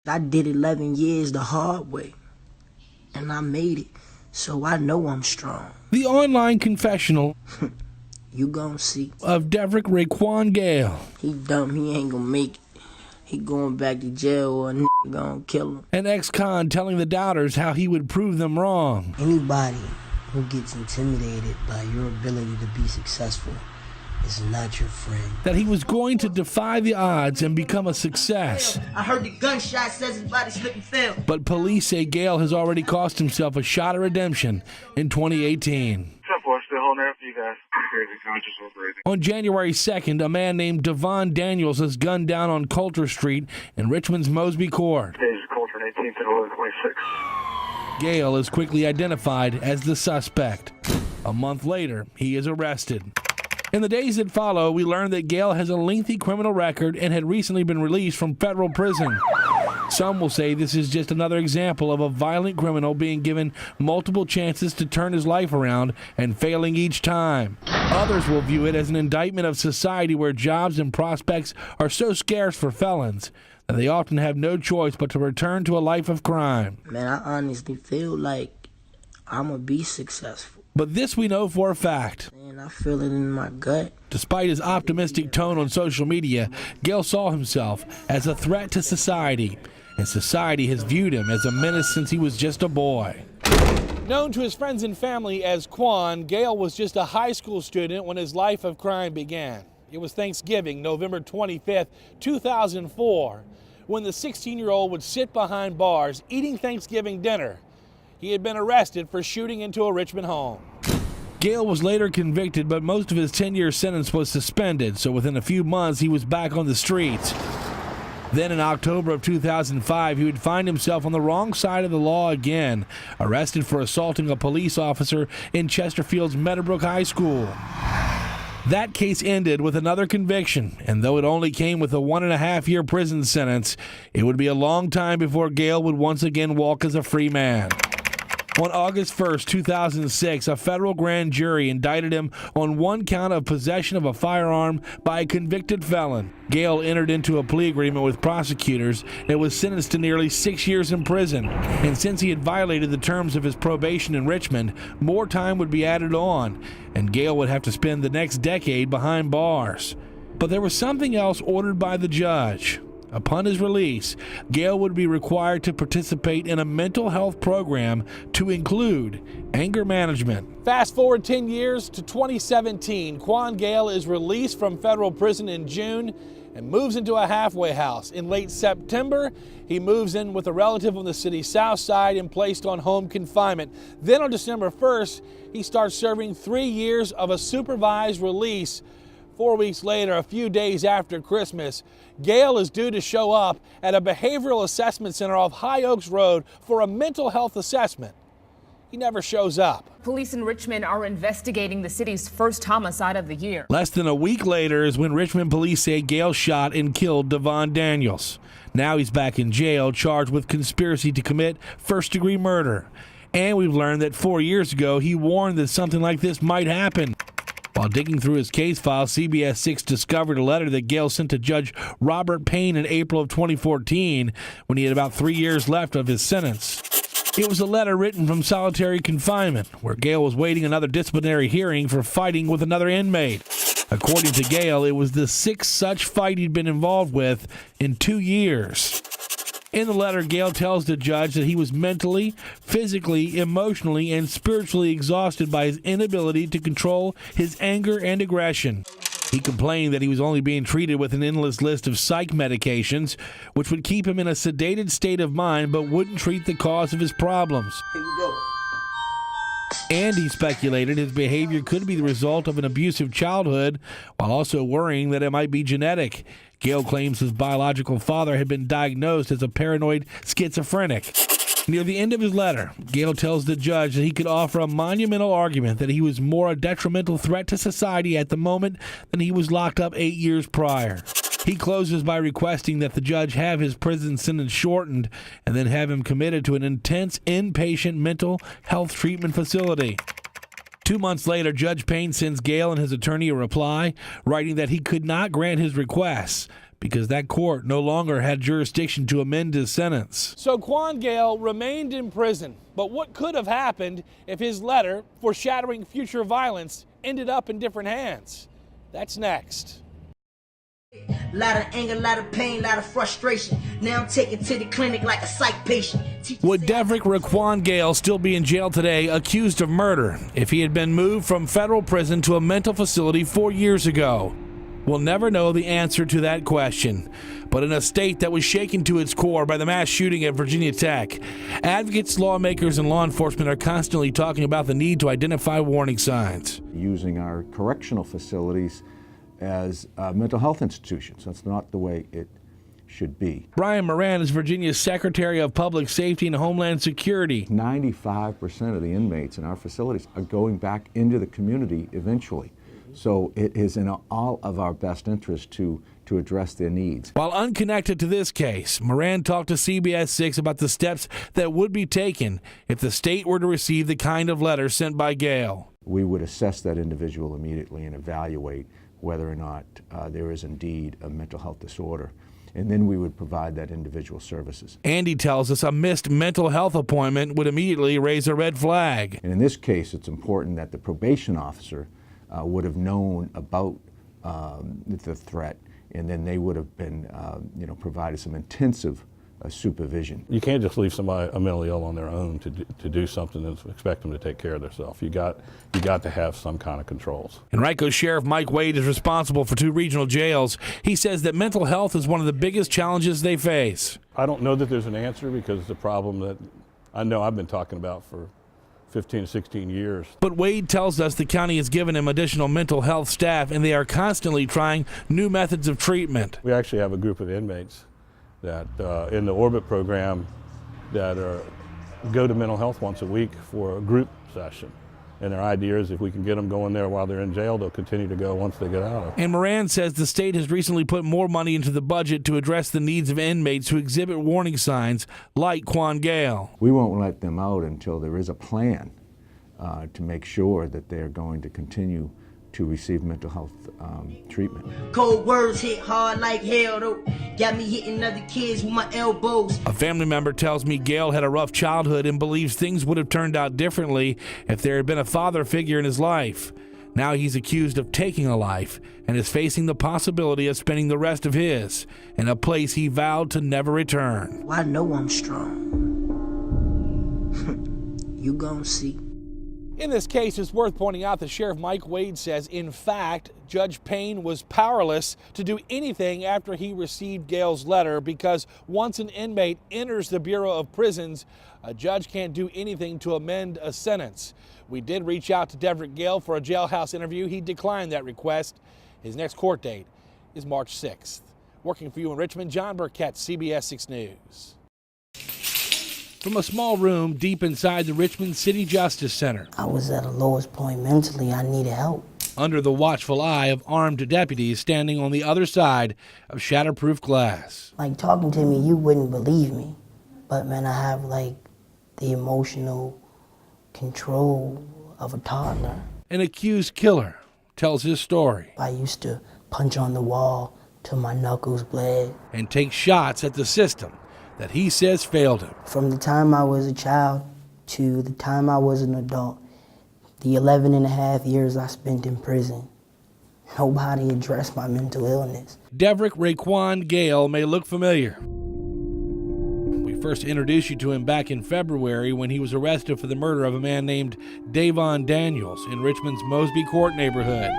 I did 11 years the hard way, and I made it, so I know I'm strong. The online confessional You gon' see. of Devrick Raekwon Gale. He dumb, he ain't gonna make it. He going back to jail or a nigga gonna kill him. An ex-con telling the doubters how he would prove them wrong. Anybody who gets intimidated by your ability to be successful is not your friend. That he was going to defy the odds and become a success. I heard the gunshot says his body slipped and fell. But police say Gale has already cost himself a shot at redemption in 2018. Still holding out for you guys. On January 2nd, a man named Devon Daniels is gunned down on Coulter Street in Richmond's Mosby Court. Today's Coulter 18th and 1126. Gale is quickly identified as the suspect. A month later, he is arrested. In the days that follow, we learn that Gale has a lengthy criminal record and had recently been released from federal prison. Some will say this is just another example of a violent criminal being given multiple chances to turn his life around and failing each time. Others will view it as an indictment of society where jobs and prospects are so scarce for felons that they often have no choice but to return to a life of crime. Man, I honestly feel like I'm gonna be successful. But this we know for a fact. Man, I feel it in my gut. Despite his optimistic tone on social media, Gale saw himself as a threat to society, and society has viewed him as a menace since he was just a boy. Known to his friends and family as Quan, Gale was just a high school student when his life of crime began. It was Thanksgiving, November 25th, 2004, when the 16-year-old would sit behind bars eating Thanksgiving dinner. He had been arrested for shooting into a Richmond home. Gale was later convicted, but most of his 10-year sentence was suspended, so within a few months he was back on the streets. Then in October of 2005, he would find himself on the wrong side of the law again, arrested for assaulting a police officer in Chesterfield's Meadowbrook High School. That case ended with another conviction, and though it only came with a 1.5-year prison sentence, it would be a long time before Gale would once again walk as a free man. On August 1st, 2006, a federal grand jury indicted him on one count of possession of a firearm by a convicted felon. Gale entered into a plea agreement with prosecutors and was sentenced to nearly 6 years in prison. And since he had violated the terms of his probation in Richmond, more time would be added on, and Gale would have to spend the next decade behind bars. But there was something else ordered by the judge. Upon his release, Gale would be required to participate in a mental health program to include anger management. Fast forward 10 years to 2017, Quan Gale is released from federal prison in June and moves into a halfway house. In late September, he moves in with a relative on the city's south side and placed on home confinement. Then on December 1st, he starts serving 3 years of a supervised release. 4 weeks later, a few days after Christmas, Gale is due to show up at a behavioral assessment center off High Oaks Road for a mental health assessment. He never shows up. Police in Richmond are investigating the city's first homicide of the year. Less than a week later is when Richmond police say Gale shot and killed Devon Daniels. Now he's back in jail, charged with conspiracy to commit first-degree murder. And we've learned that 4 years ago, he warned that something like this might happen. While digging through his case file, CBS 6 discovered a letter that Gale sent to Judge Robert Payne in April of 2014 when he had about 3 years left of his sentence. It was a letter written from solitary confinement, where Gale was waiting another disciplinary hearing for fighting with another inmate. According to Gale, it was the 6th such fight he'd been involved with in 2 years. In the letter, Gale tells the judge that he was mentally, physically, emotionally, and spiritually exhausted by his inability to control his anger and aggression. He complained that he was only being treated with an endless list of psych medications, which would keep him in a sedated state of mind but wouldn't treat the cause of his problems. Here we go. And he speculated his behavior could be the result of an abusive childhood, while also worrying that it might be genetic. Gale claims his biological father had been diagnosed as a paranoid schizophrenic. Near the end of his letter, Gale tells the judge that he could offer a monumental argument that he was more a detrimental threat to society at the moment than he was locked up 8 years prior. He closes by requesting that the judge have his prison sentence shortened and then have him committed to an intense inpatient mental health treatment facility. 2 months later, Judge Payne sends Gale and his attorney a reply, writing that he could not grant his requests. because that court no longer had jurisdiction to amend his sentence. So Quan Gale remained in prison, but what could have happened if his letter foreshadowing future violence ended up in different hands? That's next. A lot of anger, a lot of pain, a lot of frustration. Now I'm taken to the clinic like a psych patient. Would Devrick Raquan Gale still be in jail today, accused of murder, if he had been moved from federal prison to a mental facility 4 years ago? We'll never know the answer to that question. But in a state that was shaken to its core by the mass shooting at Virginia Tech, advocates, lawmakers, and law enforcement are constantly talking about the need to identify warning signs. Using our correctional facilities as mental health institutions. That's not the way it should be. Brian Moran is Virginia's Secretary of Public Safety and Homeland Security. 95% of the inmates in our facilities are going back into the community eventually. So it is in all of our best interest to address their needs. While unconnected to this case, Moran talked to CBS 6 about the steps that would be taken if the state were to receive the kind of letter sent by Gale. We would assess that individual immediately and evaluate whether or not there is indeed a mental health disorder. And then we would provide that individual services. Andy tells us a missed mental health appointment would immediately raise a red flag. And in this case, it's important that the probation officer would have known about the threat, and then they would have been, provided some intensive supervision. You can't just leave somebody mentally ill on their own to do something and expect them to take care of themselves. You got to have some kind of controls. Henrico Sheriff Mike Wade is responsible for 2 regional jails. He says that mental health is one of the biggest challenges they face. I don't know that there's an answer because it's a problem that I know I've been talking about for 15 to 16 years. But Wade tells us the county has given him additional mental health staff, and they are constantly trying new methods of treatment. We actually have a group of inmates that in the Orbit program that go to mental health once a week for a group session. And their idea is if we can get them going there while they're in jail, they'll continue to go once they get out. And Moran says the state has recently put more money into the budget to address the needs of inmates who exhibit warning signs like Quan Gale. We won't let them out until there is a plan to make sure that they're going to continue to receive mental health treatment. Cold words hit hard like hell though. Got me hitting other kids with my elbows. A family member tells me Gale had a rough childhood and believes things would have turned out differently if there had been a father figure in his life. Now he's accused of taking a life and is facing the possibility of spending the rest of his in a place he vowed to never return. Well, I know I'm strong. You gon' see. In this case, it's worth pointing out that Sheriff Mike Wade says, in fact, Judge Payne was powerless to do anything after he received Gale's letter because once an inmate enters the Bureau of Prisons, a judge can't do anything to amend a sentence. We did reach out to Devrick Gale for a jailhouse interview. He declined that request. His next court date is March 6th. Working for you in Richmond, John Burkett, CBS 6 News. From a small room deep inside the Richmond City Justice Center. I was at a lowest point mentally. I needed help. Under the watchful eye of armed deputies standing on the other side of shatterproof glass. Like, talking to me, you wouldn't believe me. But, man, I have, like, the emotional control of a toddler. An accused killer tells his story. I used to punch on the wall till my knuckles bled. And take shots at the system that he says failed him. From the time I was a child to the time I was an adult, the 11 and a half years I spent in prison, nobody addressed my mental illness. Devrick Raquan Gale may look familiar. We first introduced you to him back in February when he was arrested for the murder of a man named Davon Daniels in Richmond's Mosby Court neighborhood.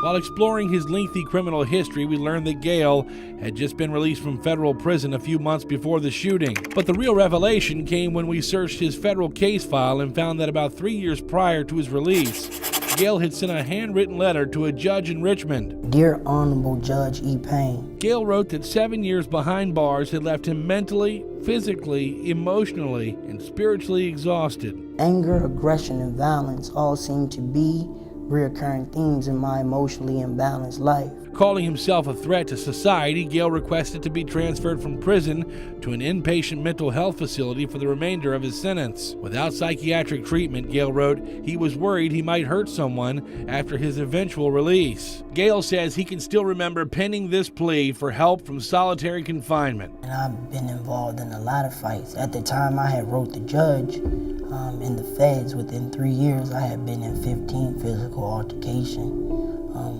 While exploring his lengthy criminal history, we learned that Gale had just been released from federal prison a few months before the shooting. But the real revelation came when we searched his federal case file and found that about 3 years prior to his release, Gale had sent a handwritten letter to a judge in Richmond. Dear Honorable Judge E. Payne. Gale wrote that 7 years behind bars had left him mentally, physically, emotionally, and spiritually exhausted. Anger, aggression, and violence all seem to be reoccurring themes in my emotionally imbalanced life. Calling himself a threat to society, Gale requested to be transferred from prison to an inpatient mental health facility for the remainder of his sentence. Without psychiatric treatment, Gale wrote, he was worried he might hurt someone after his eventual release. Gale says he can still remember penning this plea for help from solitary confinement. And I've been involved in a lot of fights. At the time, I had wrote the judge in the feds. Within 3 years, I had been in 15 physical altercations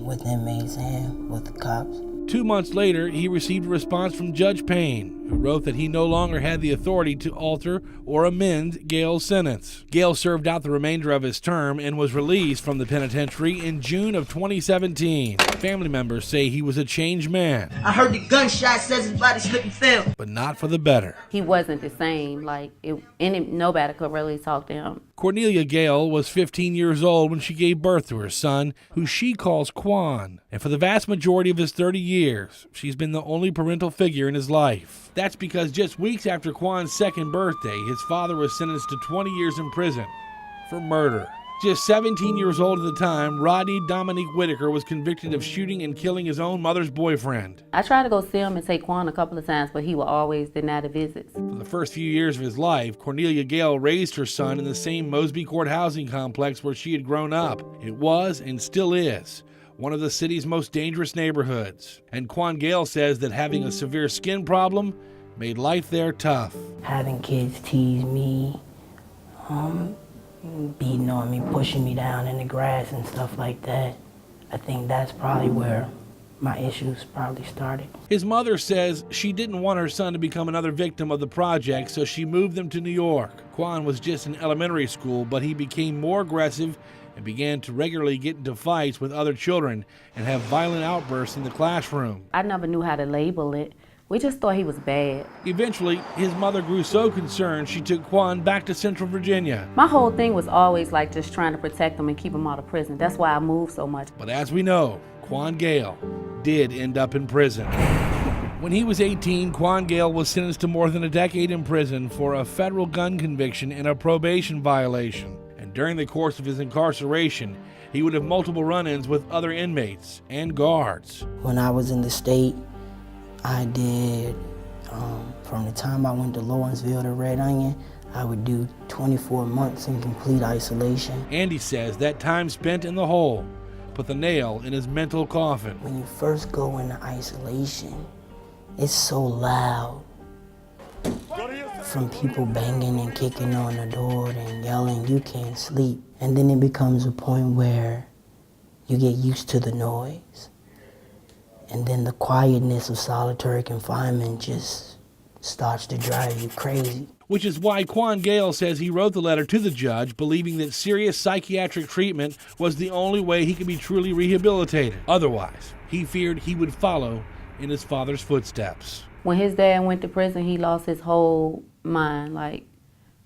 with inmates and with the cops. 2 months later, he received a response from Judge Payne, who wrote that he no longer had the authority to alter or amend Gale's sentence. Gale served out the remainder of his term and was released from the penitentiary in June of 2017. Family members say he was a changed man. I heard the gunshot, says his body slipped and fell. But not for the better. He wasn't the same. Nobody could really talk to him. Cornelia Gale was 15 years old when she gave birth to her son, who she calls Quan. And for the vast majority of his 30 years, she's been the only parental figure in his life. That's because just weeks after Quan's second birthday, his father was sentenced to 20 years in prison for murder. Just 17 years old at the time, Rodney Dominique Whitaker was convicted of shooting and killing his own mother's boyfriend. I tried to go see him and take Quan a couple of times, but he would always deny the visits. For the first few years of his life, Cornelia Gale raised her son in the same Mosby Court housing complex where she had grown up. It was, and still is, one of the city's most dangerous neighborhoods. And Quan Gale says that having a severe skin problem made life there tough. Having kids tease me, beating on me, pushing me down in the grass and stuff like that. I think that's probably where my issues probably started. His mother says she didn't want her son to become another victim of the project, so she moved them to New York. Quan was just in elementary school, but he became more aggressive and began to regularly get into fights with other children and have violent outbursts in the classroom. I never knew how to label it. We just thought he was bad. Eventually, his mother grew so concerned she took Quan back to Central Virginia. My whole thing was always just trying to protect him and keep him out of prison. That's why I moved so much. But as we know, Quan Gale did end up in prison. When he was 18, Quan Gale was sentenced to more than a decade in prison for a federal gun conviction and a probation violation. And during the course of his incarceration, he would have multiple run-ins with other inmates and guards. When I was in the state, I did, from the time I went to Lawrenceville to Red Onion, I would do 24 months in complete isolation. Andy says that time spent in the hole put the nail in his mental coffin. When you first go into isolation, it's so loud. From people banging and kicking on the door and yelling, you can't sleep. And then it becomes a point where you get used to the noise. And then the quietness of solitary confinement just starts to drive you crazy. Which is why Quan Gale says he wrote the letter to the judge believing that serious psychiatric treatment was the only way he could be truly rehabilitated. Otherwise, he feared he would follow in his father's footsteps. When his dad went to prison, he lost his whole mind.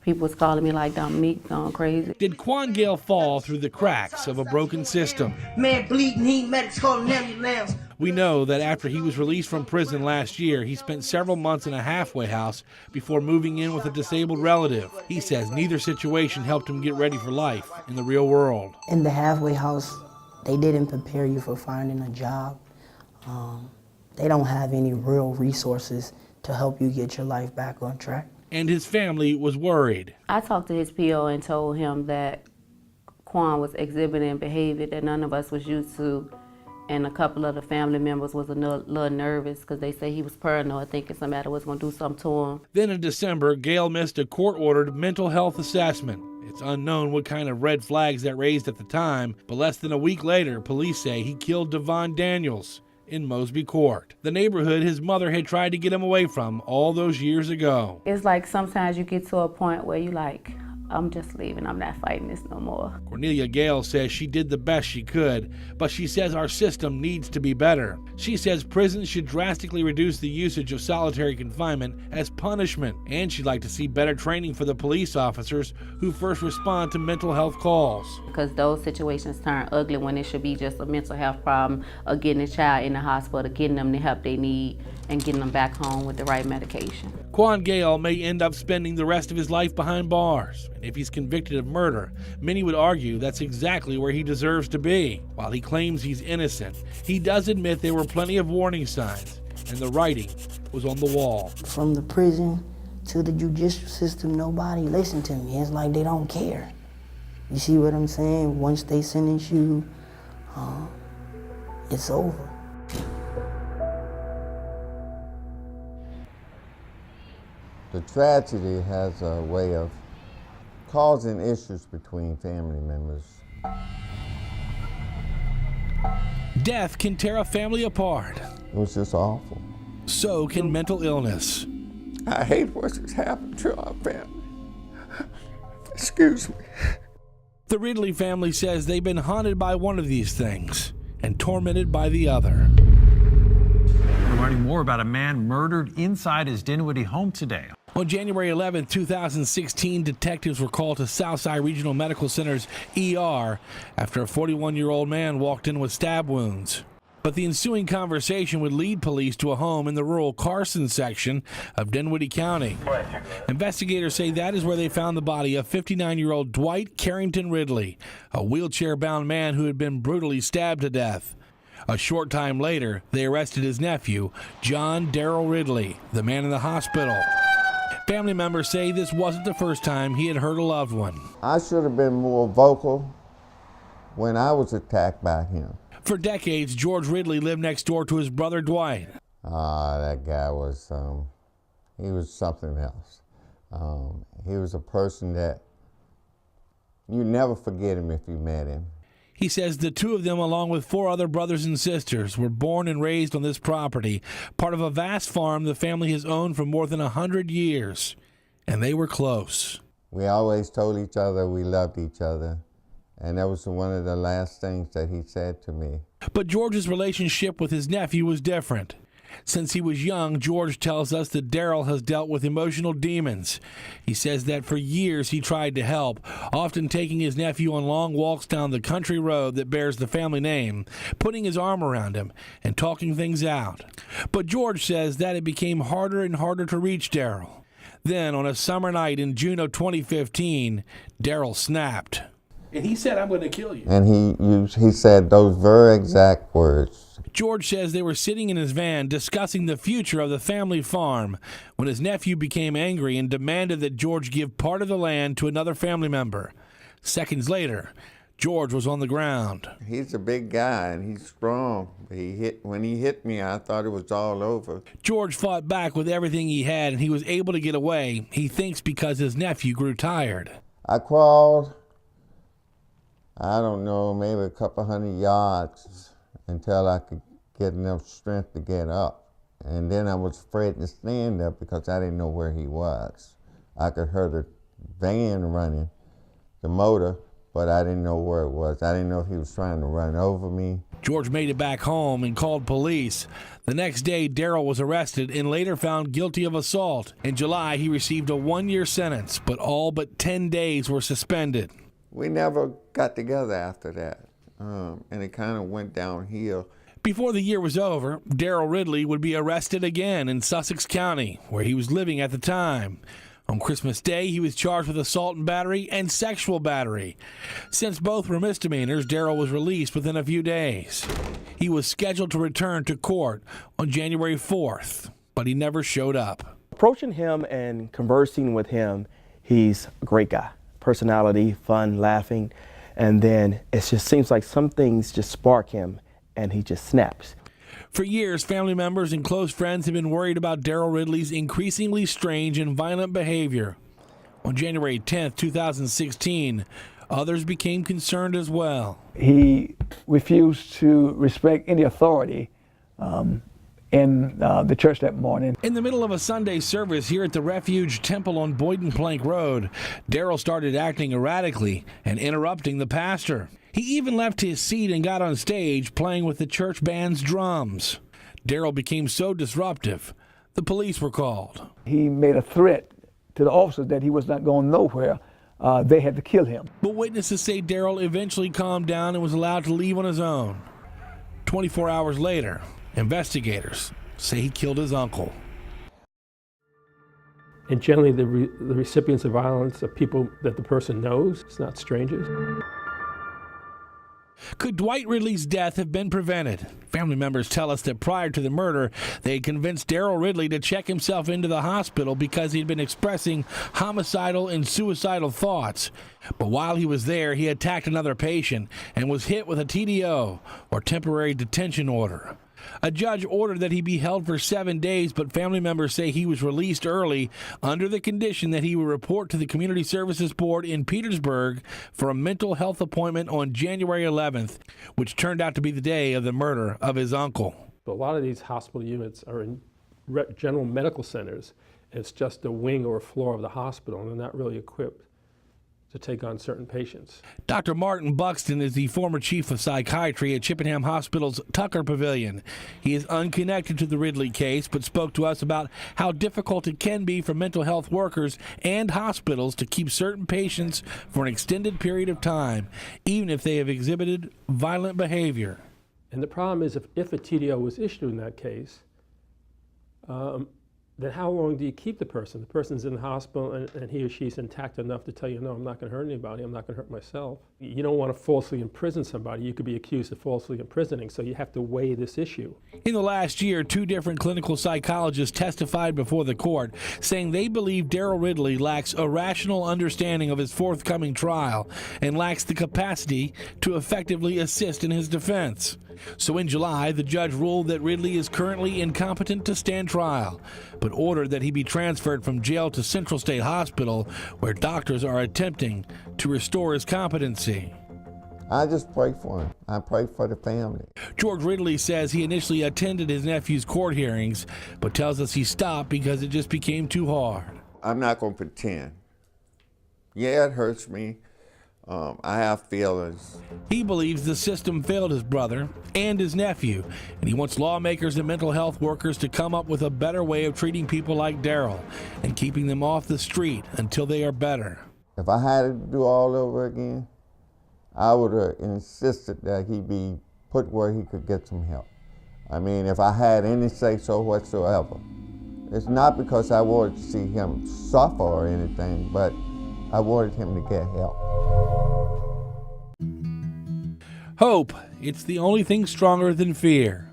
People was calling me Dominique gone crazy. Did Quan Gale fall through the cracks of a broken system? Man bleeding, he medics calling ambulance. We know that after he was released from prison last year, he spent several months in a halfway house before moving in with a disabled relative. He says neither situation helped him get ready for life in the real world. In the halfway house, they didn't prepare you for finding a job. They don't have any real resources to help you get your life back on track. And his family was worried. I talked to his PO and told him that Quan was exhibiting behavior that none of us was used to, and a couple of the family members was a little nervous because they say he was paranoid, thinking somebody was going to do something to him. Then in December, Gale missed a court-ordered mental health assessment. It's unknown what kind of red flags that raised at the time, but less than a week later, police say he killed Devon Daniels in Mosby Court, the neighborhood his mother had tried to get him away from all those years ago. It's sometimes you get to a point where you I'm just leaving. I'm not fighting this no more. Cornelia Gale says she did the best she could, but she says our system needs to be better. She says prisons should drastically reduce the usage of solitary confinement as punishment, and she'd like to see better training for the police officers who first respond to mental health calls. Because those situations turn ugly when it should be just a mental health problem of getting a child in the hospital, getting them the help they need, and getting them back home with the right medication. Quan Gale may end up spending the rest of his life behind bars, and if he's convicted of murder, many would argue that's exactly where he deserves to be. While he claims he's innocent, he does admit there were plenty of warning signs, and the writing was on the wall. From the prison to the judicial system, nobody listened to me. It's like they don't care. You see what I'm saying? Once they sentence you, it's over. The tragedy has a way of causing issues between family members. Death can tear a family apart. It was just awful. So can mental illness. I hate what's happened to our family. Excuse me. The Ridley family says they've been haunted by one of these things and tormented by the other. We're learning more about a man murdered inside his Dinwiddie home today. On January 11, 2016, detectives were called to Southside Regional Medical Center's ER after a 41-year-old man walked in with stab wounds. But the ensuing conversation would lead police to a home in the rural Carson section of Dinwiddie County. Investigators say that is where they found the body of 59-year-old Dwight Carrington Ridley, a wheelchair-bound man who had been brutally stabbed to death. A short time later, they arrested his nephew, John Darrell Ridley, the man in the hospital. Family members say this wasn't the first time he had hurt a loved one. I should have been more vocal when I was attacked by him. For decades, George Ridley lived next door to his brother Dwight. That guy was, he was something else. He was a person that you never forget him if you met him. He says the two of them, along with 4 other brothers and sisters, were born and raised on this property, part of a vast farm the family has owned for more than 100 years. And they were close. We always told each other we loved each other. And that was one of the last things that he said to me. But George's relationship with his nephew was different. Since he was young, George tells us that Darrell has dealt with emotional demons. He says that for years he tried to help, often taking his nephew on long walks down the country road that bears the family name, putting his arm around him and talking things out. But George says that it became harder and harder to reach Darrell. Then, on a summer night in June of 2015, Darrell snapped. And he said, "I'm going to kill you." And he said those very exact words. George says they were sitting in his van discussing the future of the family farm when his nephew became angry and demanded that George give part of the land to another family member. Seconds later, George was on the ground. He's a big guy and he's strong. When he hit me, I thought it was all over. George fought back with everything he had, and he was able to get away, he thinks, because his nephew grew tired. I crawled, I don't know, maybe a couple 100 yards until I could get enough strength to get up. And then I was afraid to stand up because I didn't know where he was. I could hear the van running, the motor, but I didn't know where it was. I didn't know if he was trying to run over me. George made it back home and called police. The next day, Darrell was arrested and later found guilty of assault. In July, he received a 1-year sentence, but all but 10 days were suspended. We never got together after that, and it kind of went downhill. Before the year was over, Darrell Ridley would be arrested again in Sussex County, where he was living at the time. On Christmas Day, he was charged with assault and battery and sexual battery. Since both were misdemeanors, Darrell was released within a few days. He was scheduled to return to court on January 4th, but he never showed up. Approaching him and conversing with him, he's a great guy. Personality, fun, laughing, and then it just seems like some things just spark him and he just snaps. For years, family members and close friends have been worried about Darrell Ridley's increasingly strange and violent behavior. On January 10th, 2016, others became concerned as well. He refused to respect any authority in the church that morning. In the middle of a Sunday service here at the Refuge Temple on Boyden Plank Road, Darrell started acting erratically and interrupting the pastor. He even left his seat and got on stage playing with the church band's drums. Darrell became so disruptive, the police were called. He made a threat to the officers that he was not going nowhere. They had to kill him. But witnesses say Darrell eventually calmed down and was allowed to leave on his own. 24 hours later, investigators say he killed his uncle. And generally the recipients of violence are people that the person knows. It's not strangers. Could Dwight Ridley's death have been prevented? Family members tell us that prior to the murder, they had convinced Daryl Ridley to check himself into the hospital because he'd been expressing homicidal and suicidal thoughts. But while he was there, he attacked another patient and was hit with a TDO, or temporary detention order. A judge ordered that he be held for 7 days, but family members say he was released early under the condition that he would report to the Community Services Board in Petersburg for a mental health appointment on January 11th, which turned out to be the day of the murder of his uncle. But a lot of these hospital units are in general medical centers. It's just a wing or a floor of the hospital, and they're not really equipped to take on certain patients. Dr. Martin Buxton is the former chief of psychiatry at Chippenham Hospital's Tucker Pavilion. He is unconnected to the Ridley case, but spoke to us about how difficult it can be for mental health workers and hospitals to keep certain patients for an extended period of time, even if they have exhibited violent behavior. And the problem is if a TDO was issued in that case, then how long do you keep the person? The person's in the hospital and he or she's intact enough to tell you, no, I'm not going to hurt anybody, I'm not going to hurt myself. You don't want to falsely imprison somebody. You could be accused of falsely imprisoning, so you have to weigh this issue. In the last year, 2 different clinical psychologists testified before the court, saying they believe Daryl Ridley lacks a rational understanding of his forthcoming trial and lacks the capacity to effectively assist in his defense. So in July, the judge ruled that Ridley is currently incompetent to stand trial, but ordered that he be transferred from jail to Central State Hospital, where doctors are attempting to restore his competency. I just pray for him. I pray for the family. George Ridley says he initially attended his nephew's court hearings, but tells us he stopped because it just became too hard. I'm not going to pretend. Yeah, it hurts me. I have feelings. He believes the system failed his brother and his nephew, and he wants lawmakers and mental health workers to come up with a better way of treating people like Daryl and keeping them off the street until they are better. If I had to do all over again, I would have insisted that he be put where he could get some help. I mean, if I had any say-so whatsoever. It's not because I wanted to see him suffer or anything, but I wanted him to get help. Hope, it's the only thing stronger than fear.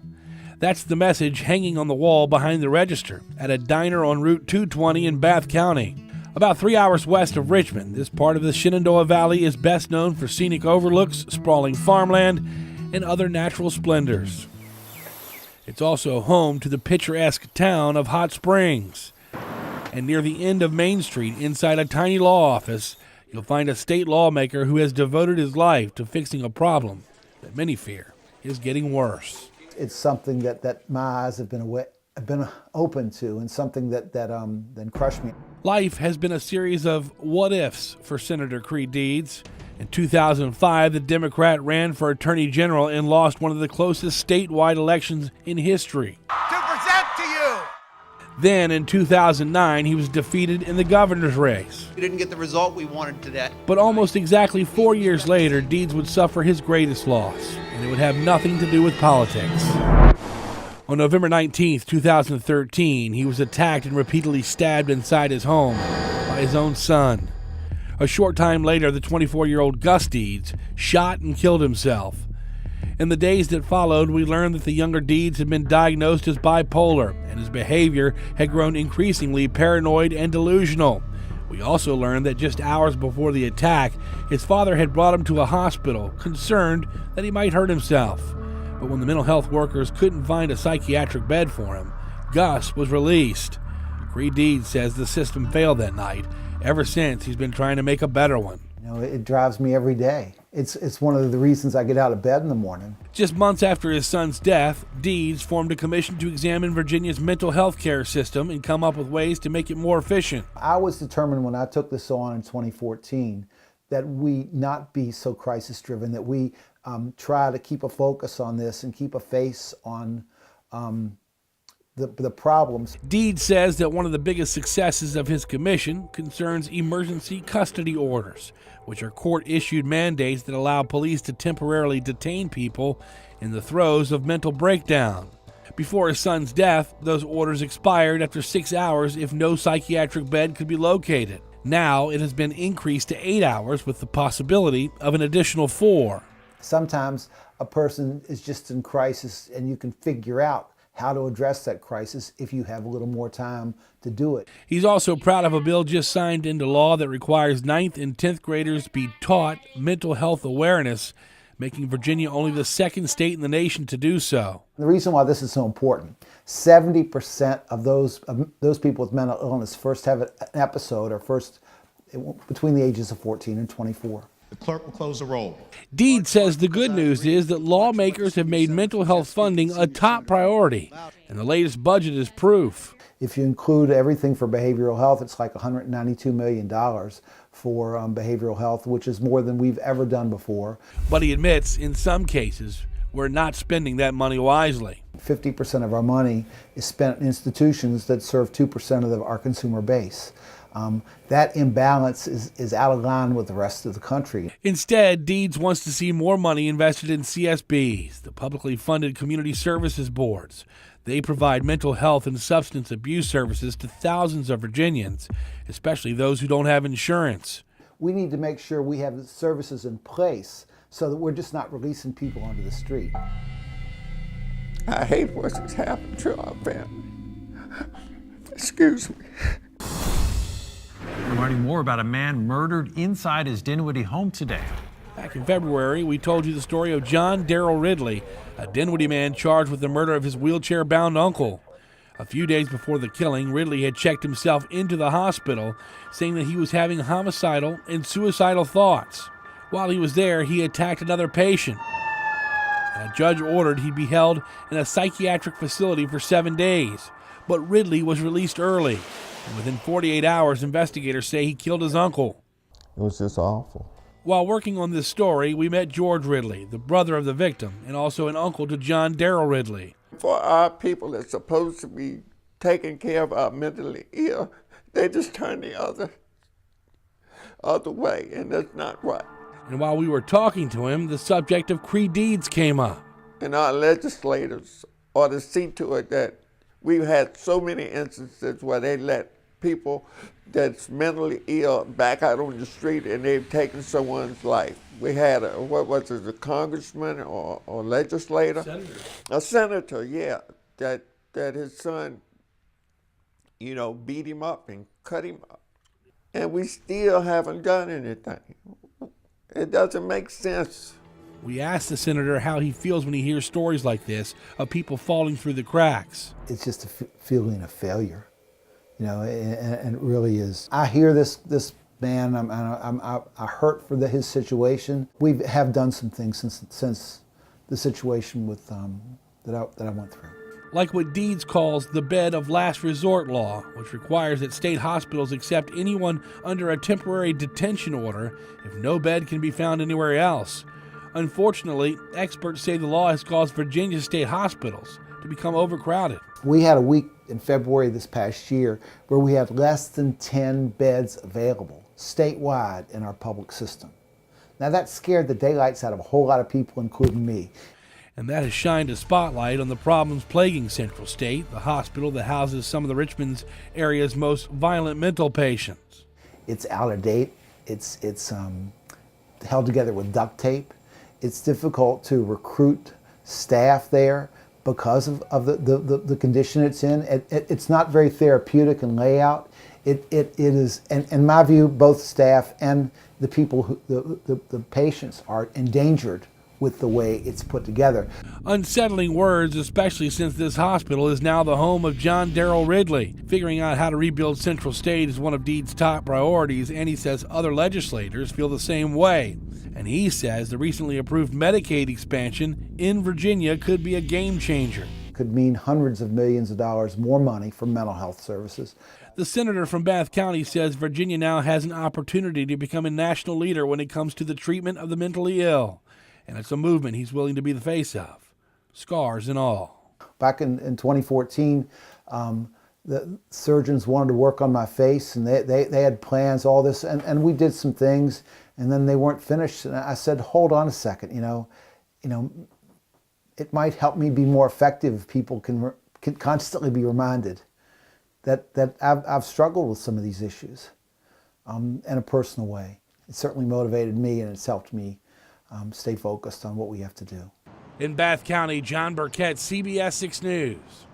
That's the message hanging on the wall behind the register at a diner on Route 220 in Bath County. About 3 hours west of Richmond, this part of the Shenandoah Valley is best known for scenic overlooks, sprawling farmland, and other natural splendors. It's also home to the picturesque town of Hot Springs. And near the end of Main Street, inside a tiny law office, you'll find a state lawmaker who has devoted his life to fixing a problem that many fear is getting worse. It's something that my eyes have been open to, and something that then crushed me. Life has been a series of what-ifs for Senator Creed Deeds. In 2005, the Democrat ran for Attorney General and lost one of the closest statewide elections in history. To present to you! Then, in 2009, he was defeated in the governor's race. We didn't get the result we wanted today. But almost exactly 4 years later, Deeds would suffer his greatest loss, and it would have nothing to do with politics. On November 19, 2013, he was attacked and repeatedly stabbed inside his home by his own son. A short time later, the 24-year-old Gus Deeds shot and killed himself. In the days that followed, we learned that the younger Deeds had been diagnosed as bipolar, and his behavior had grown increasingly paranoid and delusional. We also learned that just hours before the attack, his father had brought him to a hospital, concerned that he might hurt himself. But when the mental health workers couldn't find a psychiatric bed for him, Gus was released. Creed Deeds says the system failed that night. Ever since, he's been trying to make a better one. You know, it drives me every day. It's one of the reasons I get out of bed in the morning. Just months after his son's death, Deeds formed a commission to examine Virginia's mental health care system and come up with ways to make it more efficient. I was determined when I took this on in 2014 that we not be so crisis-driven, that we try to keep a focus on this and keep a face on the problems. Deeds says that one of the biggest successes of his commission concerns emergency custody orders, which are court-issued mandates that allow police to temporarily detain people in the throes of mental breakdown. Before his son's death, those orders expired after 6 hours if no psychiatric bed could be located. Now it has been increased to 8 hours with the possibility of an additional 4. Sometimes a person is just in crisis and you can figure out how to address that crisis if you have a little more time to do it. He's also proud of a bill just signed into law that requires 9th and 10th graders be taught mental health awareness, making Virginia only the 2nd state in the nation to do so. The reason why this is so important, 70% of those people with mental illness first have an episode or first between the ages of 14 and 24. The clerk will close the roll. Deed says the good news is that lawmakers have made mental health funding a top priority, and the latest budget is proof. If you include everything for behavioral health, it's like $192 million for behavioral health, which is more than we've ever done before. But he admits, in some cases, we're not spending that money wisely. 50% of our money is spent in institutions that serve 2% of our consumer base. That imbalance is out of line with the rest of the country. Instead, Deeds wants to see more money invested in CSBs, the publicly funded community services boards. They provide mental health and substance abuse services to thousands of Virginians, especially those who don't have insurance. We need to make sure we have the services in place so that we're just not releasing people onto the street. I hate what's happened to our family. Excuse me. We're learning more about a man murdered inside his Dinwiddie home today. Back in February, we told you the story of John Darrell Ridley, a Dinwiddie man charged with the murder of his wheelchair-bound uncle. A few days before the killing, Ridley had checked himself into the hospital, saying that he was having homicidal and suicidal thoughts. While he was there, he attacked another patient. And a judge ordered he be held in a psychiatric facility for 7 days. But Ridley was released early. And within 48 hours, investigators say he killed his uncle. It was just awful. While working on this story, we met George Ridley, the brother of the victim, and also an uncle to John Darrell Ridley. For our people that's supposed to be taking care of our mentally ill, they just turn the other way, and that's not right. And while we were talking to him, the subject of Cree Deeds came up. And our legislators ought to see to it that we've had so many instances where they let people that's mentally ill back out on the street and they've taken someone's life. We had a congressman or legislator? Senator. A senator, yeah, that his son, beat him up and cut him up. And we still haven't done anything. It doesn't make sense. We asked the senator how he feels when he hears stories like this of people falling through the cracks. It's just a feeling of failure, and it really is. I hear this man, I hurt for his situation. We have done some things since the situation with that I went through. Like what Deeds calls the bed of last resort law, which requires that state hospitals accept anyone under a temporary detention order if no bed can be found anywhere else. Unfortunately, experts say the law has caused Virginia state hospitals to become overcrowded. We had a week in February this past year where we had less than 10 beds available statewide in our public system. Now that scared the daylights out of a whole lot of people, including me. And that has shined a spotlight on the problems plaguing Central State, the hospital that houses some of the Richmond's area's most violent mental patients. It's out of date. It's held together with duct tape. It's difficult to recruit staff there because of the condition it's in. It's not very therapeutic in layout. It is, and in my view, both staff and the people, the patients are endangered with the way it's put together. Unsettling words, especially since this hospital is now the home of John Darrell Ridley. Figuring out how to rebuild Central State is one of Deeds' top priorities, and he says other legislators feel the same way. And he says the recently approved Medicaid expansion in Virginia could be a game changer. Could mean hundreds of millions of dollars more money for mental health services. The senator from Bath County says Virginia now has an opportunity to become a national leader when it comes to the treatment of the mentally ill. And it's a movement he's willing to be the face of, scars and all. Back in 2014, the surgeons wanted to work on my face, and they had plans, all this, and we did some things, and then they weren't finished. And I said, hold on a second, it might help me be more effective if people can constantly be reminded that I've struggled with some of these issues in a personal way. It certainly motivated me, and it's helped me stay focused on what we have to do. In Bath County, John Burkett, CBS 6 News.